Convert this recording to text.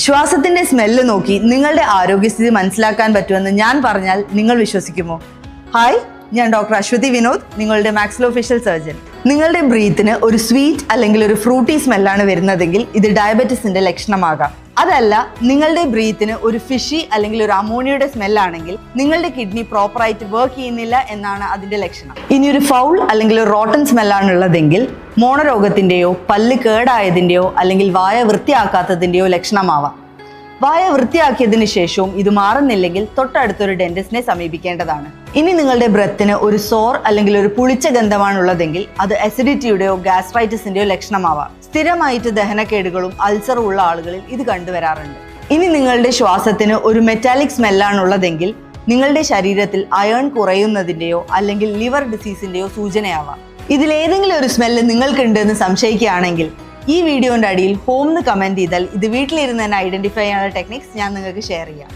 ശ്വാസത്തിന്റെ smell നോക്കി നിങ്ങളുടെ ആരോഗ്യസ്ഥിതി മനസ്സിലാക്കാൻ പറ്റുമെന്ന് ഞാൻ പറഞ്ഞാൽ നിങ്ങൾ വിശ്വസിക്കുമോ? ഹായ്, ഞാൻ ഡോക്ടർ അശ്വതി വിനോദ്, നിങ്ങളുടെ മാക്സിലോഫേഷ്യൽ സർജൻ. നിങ്ങളുടെ ബ്രീത്തിന് ഒരു സ്വീറ്റ് അല്ലെങ്കിൽ ഒരു ഫ്രൂട്ടി സ്മെല്ലാണ് വരുന്നതെങ്കിൽ ഇത് ഡയബറ്റിസിന്റെ ലക്ഷണമാകാം. അതല്ല, നിങ്ങളുടെ ബ്രീത്തിന് ഒരു ഫിഷി അല്ലെങ്കിൽ ഒരു അമോണിയയുടെ സ്മെല്ലാണെങ്കിൽ നിങ്ങളുടെ കിഡ്നി പ്രോപ്പറായിട്ട് വർക്ക് ചെയ്യുന്നില്ല എന്നാണ് അതിന്റെ ലക്ഷണം. ഇനി ഒരു ഫൗൾ അല്ലെങ്കിൽ ഒരു റോട്ടൻ സ്മെല്ലാണുള്ളതെങ്കിൽ മോണരോഗത്തിന്റെയോ പല്ല് കേടായതിന്റെയോ അല്ലെങ്കിൽ വായ വൃത്തിയാക്കാത്തതിന്റെയോ ലക്ഷണമാവാം. വായ വൃത്തിയാക്കിയതിനു ശേഷവും ഇത് മാറുന്നില്ലെങ്കിൽ തൊട്ടടുത്തൊരു ഡെന്റിസ്റ്റിനെ സമീപിക്കേണ്ടതാണ്. ഇനി നിങ്ങളുടെ ബ്രെത്തിന് ഒരു സോർ അല്ലെങ്കിൽ ഒരു പുളിച്ച ഗന്ധമാണുള്ളതെങ്കിൽ അത് അസിഡിറ്റിയുടെയോ ഗാസ്ട്രൈറ്റിസിന്റെയോ ലക്ഷണമാവാം. സ്ഥിരമായിട്ട് ദഹനക്കേടുകളും അൾസറും ഉള്ള ആളുകളിൽ ഇത് കണ്ടുവരാറുണ്ട്. ഇനി നിങ്ങളുടെ ശ്വാസത്തിന് ഒരു മെറ്റാലിക് സ്മെല്ലാണുള്ളതെങ്കിൽ നിങ്ങളുടെ ശരീരത്തിൽ അയൺ കുറയുന്നതിന്റെയോ അല്ലെങ്കിൽ ലിവർ ഡിസീസിന്റെയോ സൂചനയാവാം. ഇതിലേതെങ്കിലും ഒരു സ്മെല്ല് നിങ്ങൾക്കുണ്ട് എന്ന് സംശയിക്കുകയാണെങ്കിൽ ഈ വീഡിയോന്റെ അടിയിൽ ഹോം എന്ന് കമന്റ് ചെയ്താൽ ഇത് വീട്ടിലിരുന്ന് തന്നെ ഐഡന്റിഫൈ ചെയ്യാനുള്ള ടെക്നിക്സ് ഞാൻ നിങ്ങൾക്ക് ഷെയർ ചെയ്യാം.